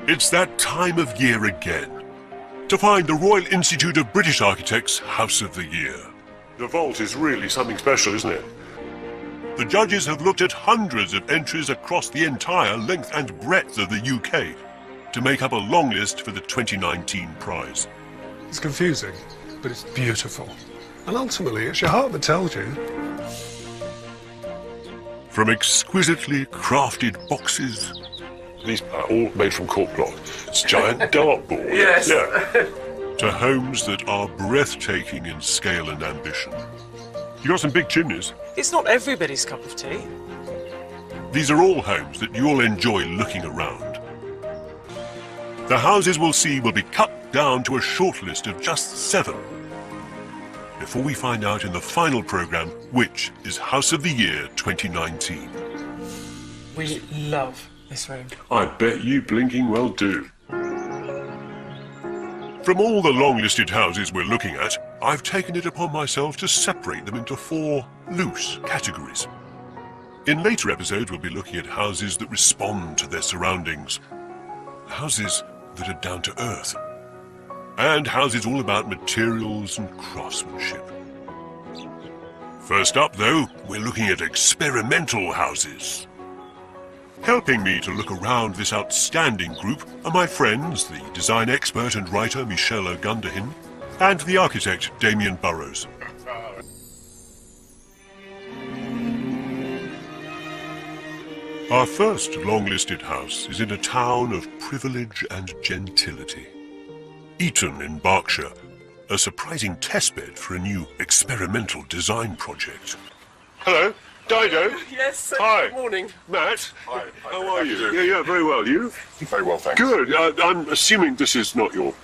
It's that time of year again. To find the Royal Institute of British Architects House of the Year. The vault is really something special, isn't it? The judges have looked at hundreds of entries across the entire length and breadth of the UK to make up a long list for the 2019 prize. It's confusing, but it's beautiful. And ultimately, it's your heart that tells you. From exquisitely crafted boxes. These are all made from cork block. It's a giant dartboard. Yes. Yeah. To homes that are breathtaking in scale and ambition. You got some big chimneys. It's not everybody's cup of tea. These are all homes that you'll enjoy looking around. The houses we'll see will be cut down to a short list of just 7. Before we find out in the final programme which is House of the Year 2019. We love this room. I bet you blinking well do. From all the long-listed houses we're looking at, I've taken it upon myself to separate them into 4 loose categories. In later episodes, we'll be looking at houses that respond to their surroundings, houses that are down to earth, and houses all about materials and craftsmanship. First up, though, we're looking at experimental houses. Helping me to look around this outstanding group are my friends, the design expert and writer Michelle O'Gunderhin, and the architect Damien Burrows. Our first long-listed house is in a town of privilege and gentility. Eton in Berkshire, a surprising testbed for a new experimental design project. Hello. Dido? Yes, Hi. Good morning. Matt? Hi. How are you? Yeah, very well. You? Very well, thanks. Good. I'm assuming this is not your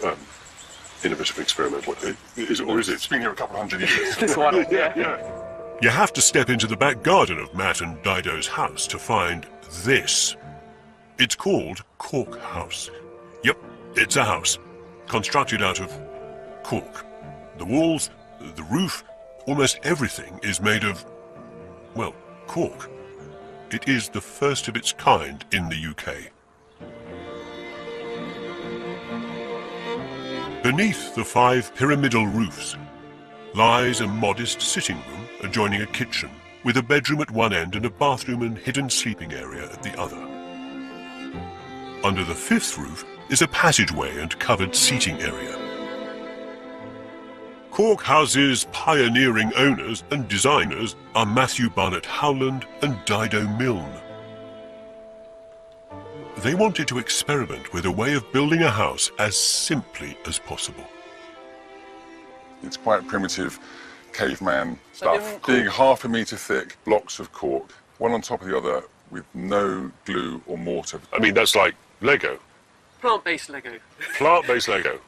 innovative experiment, or is it? It's been here a couple of hundred years. This one. Yeah. You have to step into the back garden of Matt and Dido's house to find this. It's called Cork House. Yep, it's a house constructed out of cork. The walls, the roof, almost everything is made of, well, cork. It is the first of its kind in the UK. Beneath the 5 pyramidal roofs lies a modest sitting room adjoining a kitchen, with a bedroom at one end and a bathroom and hidden sleeping area at the other. Under the 5th roof is a passageway and covered seating area. Cork House's pioneering owners and designers are Matthew Barnett Howland and Dido Milne. They wanted to experiment with a way of building a house as simply as possible. It's quite primitive caveman stuff. Big 1/2 metre thick blocks of cork, one on top of the other with no glue or mortar. I mean, that's like Lego. Plant-based Lego. Plant-based Lego.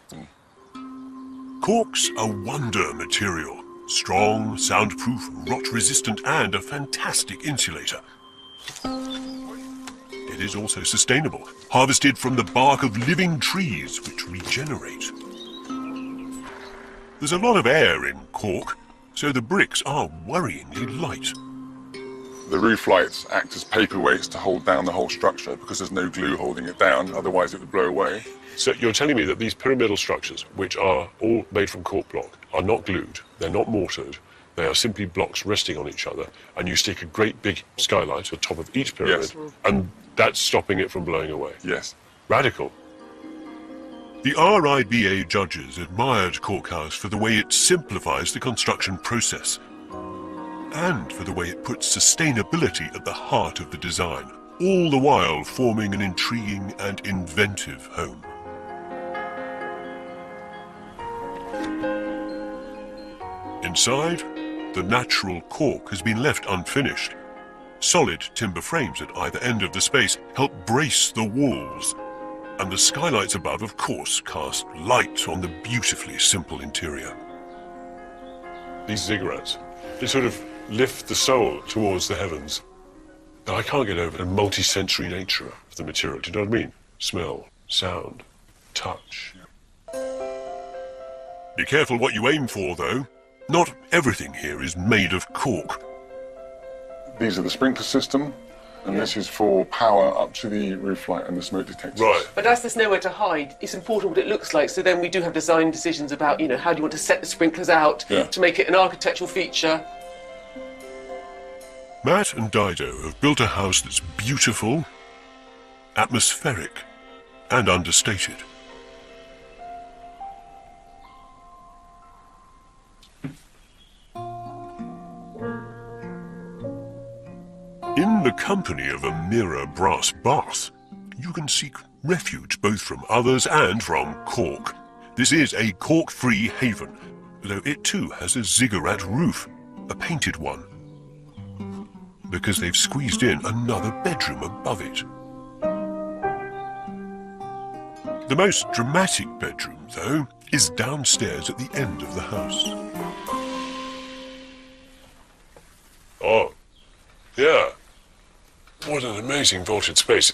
Cork's a wonder material. Strong, soundproof, rot-resistant, and a fantastic insulator. It is also sustainable, harvested from the bark of living trees which regenerate. There's a lot of air in cork, so the bricks are worryingly light. The roof lights act as paperweights to hold down the whole structure because there's no glue holding it down, otherwise it would blow away. So you're telling me that these pyramidal structures, which are all made from cork block, are not glued, they're not mortared, they are simply blocks resting on each other, and you stick a great big skylight on top of each pyramid, Yes. and that's stopping it from blowing away. Yes. Radical. The RIBA judges admired Cork House for the way it simplifies the construction process, and for the way it puts sustainability at the heart of the design, all the while forming an intriguing and inventive home. Inside, the natural cork has been left unfinished. Solid timber frames at either end of the space help brace the walls, and the skylights above, of course, cast light on the beautifully simple interior. These ziggurats, they sort of lift the soul towards the heavens. Now, I can't get over the multi-sensory nature of the material, do you know what I mean? Smell, sound, touch. Be careful what you aim for, though. Not everything here is made of cork. These are the sprinkler system. And this is for power up to the roof light and the smoke detectors. Right. But as there's nowhere to hide, it's important what it looks like. So then we do have design decisions about, you know, how do you want to set the sprinklers out to make it an architectural feature. Matt and Dido have built a house that's beautiful, atmospheric, and understated. In the company of a mirror brass bath, you can seek refuge both from others and from Cork. This is a cork-free haven, though it too has a ziggurat roof, a painted one, because they've squeezed in another bedroom above it. The most dramatic bedroom, though, is downstairs at the end of the house. Oh, yeah. What an amazing vaulted space.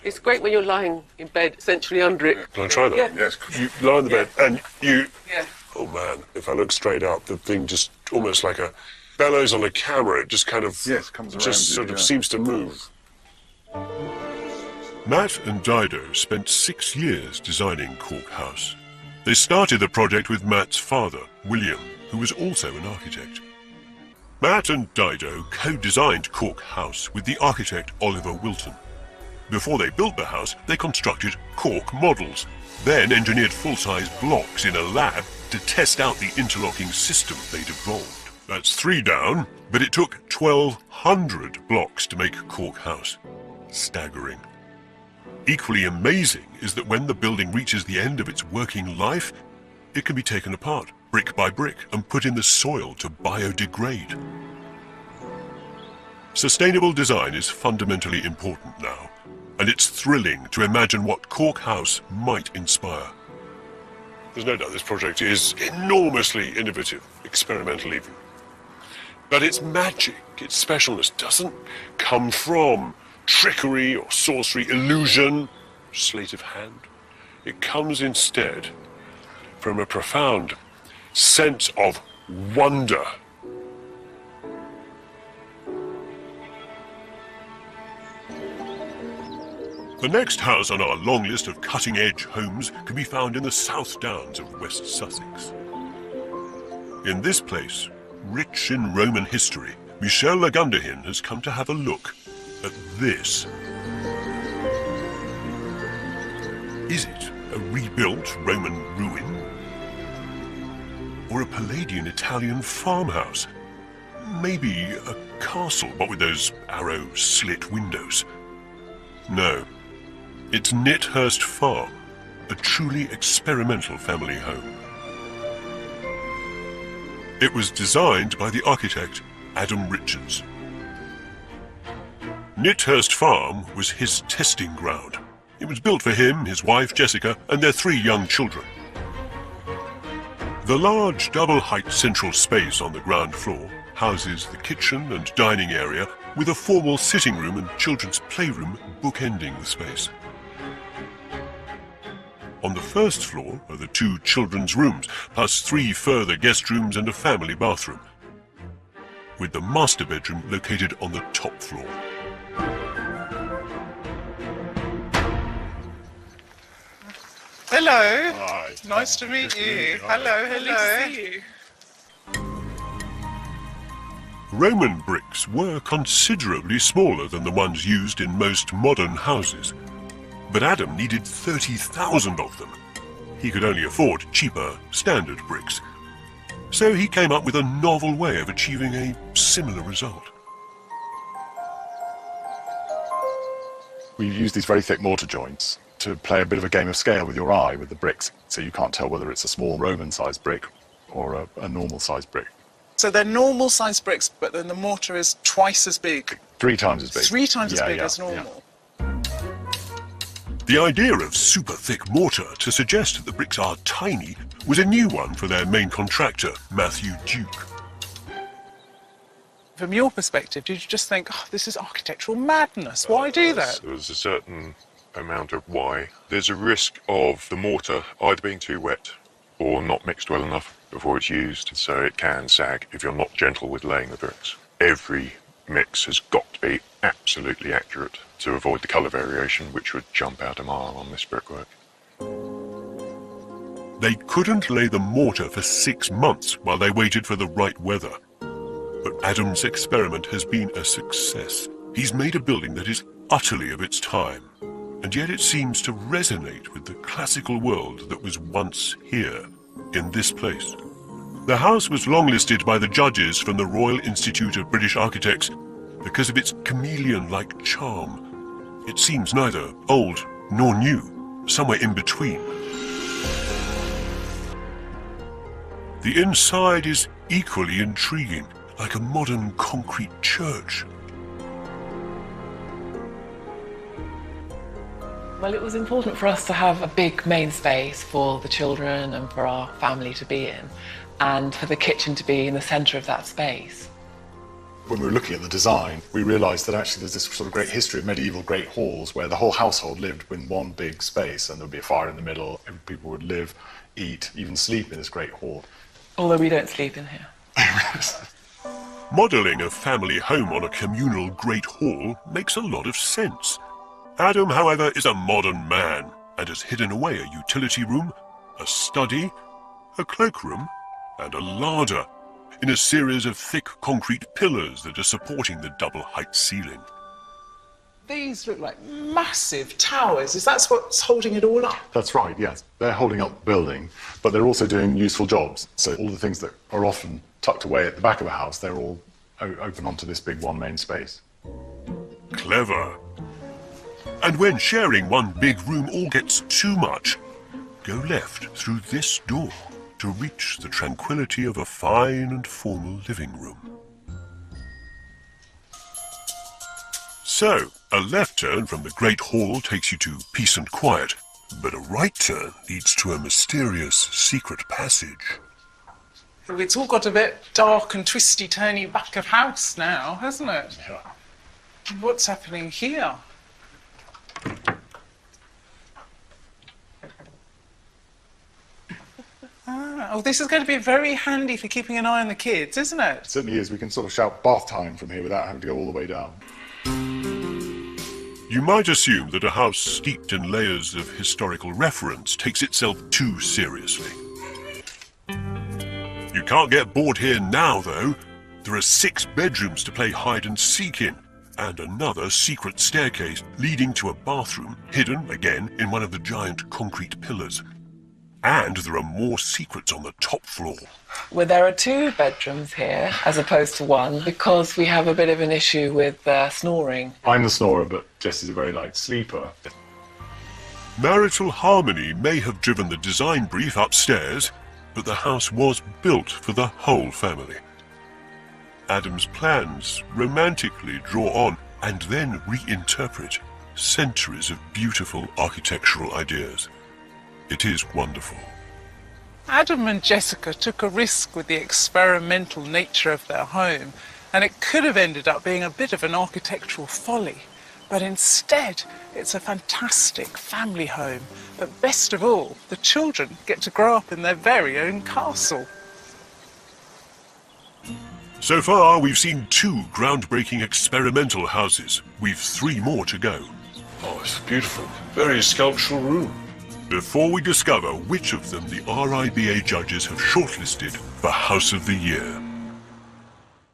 It's great when you're lying in bed, essentially under it. Can I try that? Yeah. Yes. You lie on the bed and you... Yeah. Oh man, if I look straight up, the thing just almost like a bellows on a camera. It just kind of... Yes, comes around just you, sort of yeah. seems to move. Matt and Dido spent 6 years designing Cork House. They started the project with Matt's father, William, who was also an architect. Matt and Dido co-designed Cork House with the architect Oliver Wilton. Before they built the house, they constructed cork models, then engineered full-size blocks in a lab to test out the interlocking system they'd evolved. That's 3 down, but it took 1,200 blocks to make Cork House. Staggering. Equally amazing is that when the building reaches the end of its working life, it can be taken apart, brick by brick, and put in the soil to biodegrade. Sustainable design is fundamentally important now, and it's thrilling to imagine what Cork House might inspire. There's no doubt this project is enormously innovative, experimental even. But its magic, its specialness, doesn't come from trickery or sorcery, illusion, sleight of hand. It comes instead from a profound sense of wonder. The next house on our long list of cutting-edge homes can be found in the South Downs of West Sussex. In this place, rich in Roman history, Michel Lagunderhin has come to have a look at this. Is it a rebuilt Roman ruin? Or a Palladian Italian farmhouse? Maybe a castle, but with those arrow slit windows? No. It's Nithurst Farm, a truly experimental family home. It was designed by the architect Adam Richards. Nithurst Farm was his testing ground. It was built for him, his wife Jessica, and their 3 young children. The large double-height central space on the ground floor houses the kitchen and dining area with a formal sitting room and children's playroom bookending the space. On the first floor are the 2 children's rooms, plus 3 further guest rooms and a family bathroom, with the master bedroom located on the top floor. Hello. Hi. Nice to meet you. Hello, hello. See you. Roman bricks were considerably smaller than the ones used in most modern houses, but Adam needed 30,000 of them. He could only afford cheaper, standard bricks. So he came up with a novel way of achieving a similar result. We use these very thick mortar joints to play a bit of a game of scale with your eye with the bricks, so you can't tell whether it's a small Roman-sized brick or a normal-sized brick. So they're normal sized bricks, but then the mortar is twice as big. 3 times as big. 3 times as Yeah, big yeah, as normal. The idea of super thick mortar to suggest that the bricks are tiny was a new one for their main contractor, Matthew Duke. From your perspective, did you just think, oh, this is architectural madness? Why do that? There's a certain amount of why. There's a risk of the mortar either being too wet or not mixed well enough before it's used, so it can sag if you're not gentle with laying the bricks. Every mix has got to be absolutely accurate to avoid the colour variation, which would jump out a mile on this brickwork. They couldn't lay the mortar for 6 months while they waited for the right weather. But Adam's experiment has been a success. He's made a building that is utterly of its time, and yet it seems to resonate with the classical world that was once here, in this place. The house was longlisted by the judges from the Royal Institute of British Architects because of its chameleon-like charm. It seems neither old nor new, somewhere in between. The inside is equally intriguing, like a modern concrete church. Well, it was important for us to have a big main space for the children and for our family to be in, and for the kitchen to be in the centre of that space. When we were looking at the design, we realised that actually there's this sort of great history of medieval great halls where the whole household lived in one big space, and there would be a fire in the middle, and people would live, eat, even sleep in this great hall. Although we don't sleep in here. Modelling a family home on a communal great hall makes a lot of sense. Adam, however, is a modern man and has hidden away a utility room, a study, a cloakroom, and a larder in a series of thick concrete pillars that are supporting the double-height ceiling. These look like massive towers. Is that what's holding it all up? That's right, yes. They're holding up the building, but they're also doing useful jobs. So all the things that are often tucked away at the back of a house, they're all open onto this big one main space. Clever. And when sharing one big room all gets too much, go left through this door to reach the tranquility of a fine and formal living room. So, a left turn from the Great Hall takes you to peace and quiet, but a right turn leads to a mysterious secret passage. It's all got a bit dark and twisty-turny back of house now, hasn't it? Yeah. What's happening here? Oh, this is going to be very handy for keeping an eye on the kids, isn't it? It certainly is. We can sort of shout bath time from here without having to go all the way down. You might assume that a house steeped in layers of historical reference takes itself too seriously. You can't get bored here now, though. There are 6 bedrooms to play hide and seek in, and another secret staircase leading to a bathroom hidden, again, in one of the giant concrete pillars. And there are more secrets on the top floor. Well, there are 2 bedrooms here, as opposed to 1, because we have a bit of an issue with snoring. I'm the snorer, but Jess is a very light sleeper. Marital harmony may have driven the design brief upstairs, but the house was built for the whole family. Adam's plans romantically draw on and then reinterpret centuries of beautiful architectural ideas. It is wonderful. Adam and Jessica took a risk with the experimental nature of their home, and it could have ended up being a bit of an architectural folly. But instead, it's a fantastic family home. But best of all, the children get to grow up in their very own castle. So far, we've seen 2 groundbreaking experimental houses. We've 3 more to go. Oh, it's a beautiful, very sculptural room. Before we discover which of them the RIBA judges have shortlisted for House of the Year.